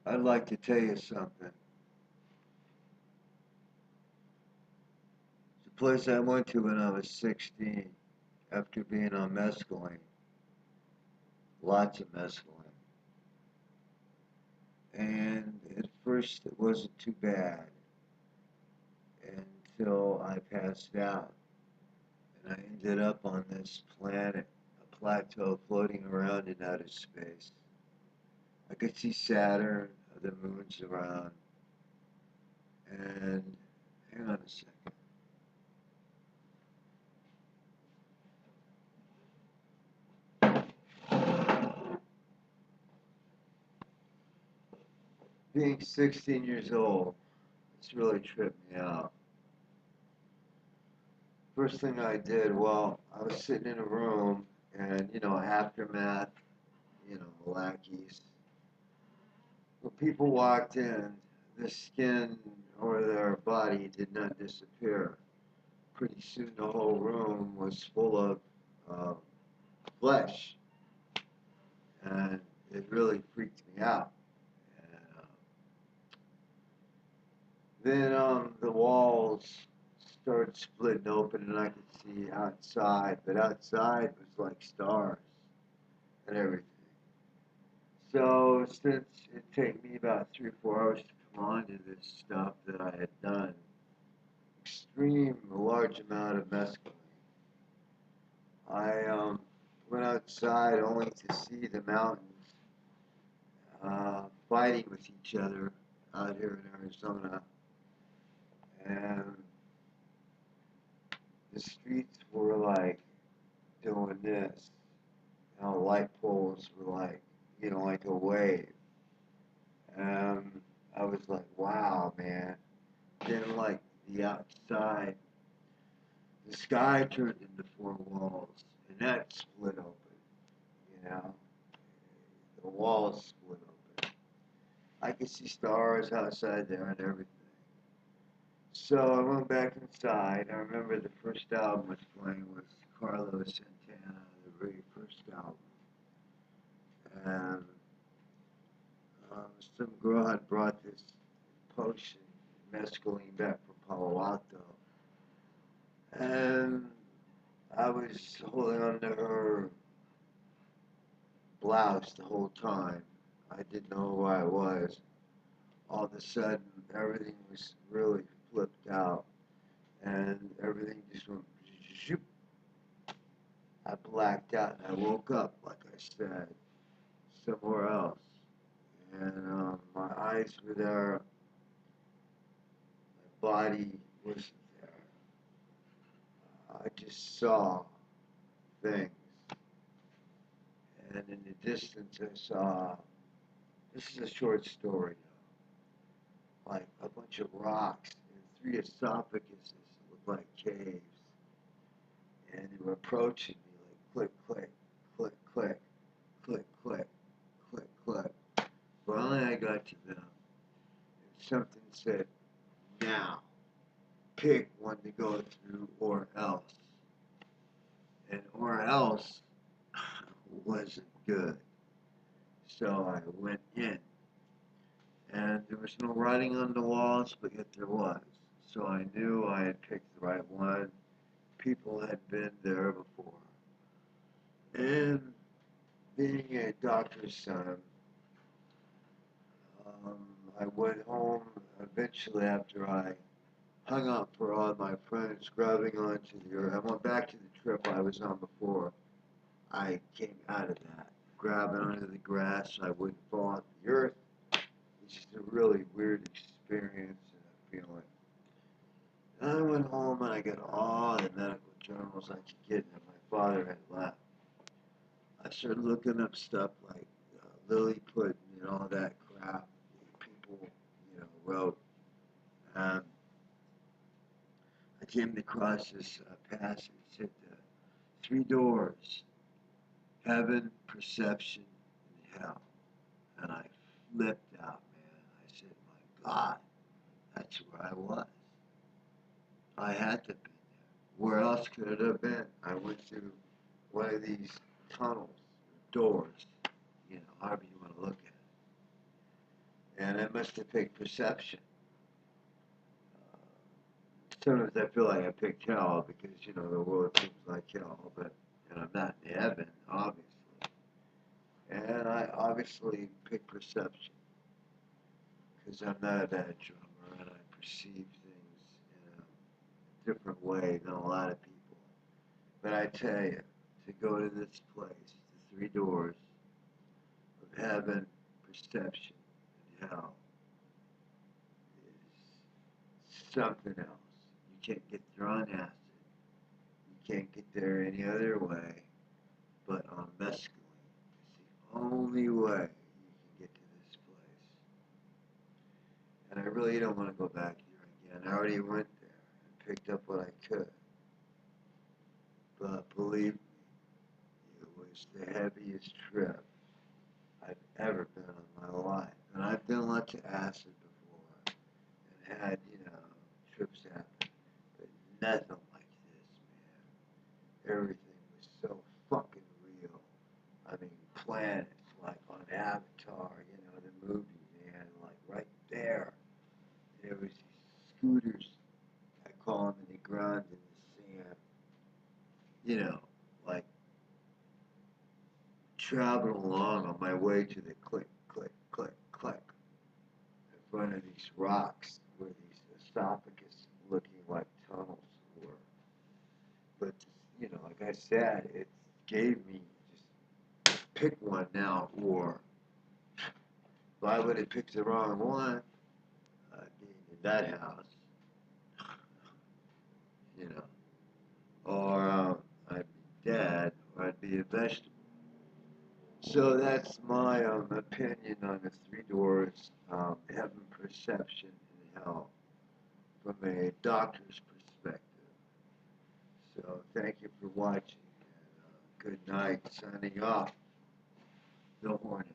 I'd like to tell you something. It's a place I went to when I was 16 after being on mescaline, lots of mescaline. And at first it wasn't too bad until I passed out. And I ended up on this planet, a plateau floating around in outer space. I could see Saturn, the moons around, and hang on a second. Being 16 years old, it's really tripped me out. First thing I did, well, I was sitting in a room and, aftermath, lackeys. When people walked in, the skin or their body did not disappear. Pretty soon the whole room was full of flesh, and it really freaked me out. And then the walls started splitting open, and I could see outside, but outside was like stars and everything. So since it took me about 3 or 4 hours to come on to this stuff that I had done, extreme large amount of mescaline, I went outside only to see the mountains fighting with each other out here in Arizona, and the streets were like doing this. Light poles were like, like a wave. And I was like, wow, man. Then, like, the outside, the sky turned into four walls, and that split open, you know. The walls split open. I could see stars outside there and everything. So I went back inside. I remember the first album was playing was Carlos Santana, the very first album. And some girl had brought this potion, mescaline, back from Palo Alto. And I was holding on to her blouse the whole time. I didn't know who I was. All of a sudden, everything was really flipped out, and everything just went zoop. I blacked out, and I woke up, like I said, somewhere else. And my eyes were there, my body wasn't there. I just saw things. And in the distance, I saw, this is a short story, like a bunch of rocks and three esophaguses that looked like caves. And they were approaching me like click, click, click, click, click, click, click, click. Finally, I got to them. And something said, now, pick one to go through or else. And or else wasn't good. So I went in. And there was no writing on the walls, but yet there was. So I knew I had picked the right one. People had been there before. And being a doctor's son, I went home eventually after I hung up for all my friends grabbing onto I went back to the trip I was on before. I came out of that, grabbing onto the grass so I wouldn't fall on the earth. It's just a really weird experience and a feeling. And I went home and I got all the medical journals I could get that my father had left. I started looking up stuff like lily pudding and all that crap that people, wrote. Um, I came across this passage that three doors: heaven, perception, and hell. And I flipped out, man. I said, my God, that's where I was. I had to be there. Where else could it have been? I went through one of these tunnels, doors, however you want to look And I must have picked perception. Sometimes I feel like I picked hell because, you know, the world seems like hell, but, and I'm not in heaven, obviously. And I obviously picked perception because I'm not a bad drummer and I perceive things in a different way than a lot of people. But I tell you, to go to this place, the three doors of heaven, perception, and hell, is something else. You can't get there on acid. You can't get there any other way but on mescaline. It's the only way you can get to this place. And I really don't want to go back there again. I already went there and picked up what I could. But believe me, it was the heaviest trip I've ever been on my life. And I've done lots of acid before and had, you know, trips happen. But nothing like this, man. Everything was so fucking real. I mean, planets, like on Avatar, you know, the movie, man, like right there. There was these scooters, I call them in the ground in the sand, you know, like traveling along on my way to the click, click, click, click in front of these rocks where these esophagus looking like tunnels were. But, you know, like I said, it gave me just pick one now, or if I would have picked the wrong one, I'd be in that house, you know, or I'd be dead, or I'd be a vegetable. So that's my opinion on the three doors, heaven, perception, and hell, from a doctor's perspective. So thank you for watching, and good night, signing off, The Hornet.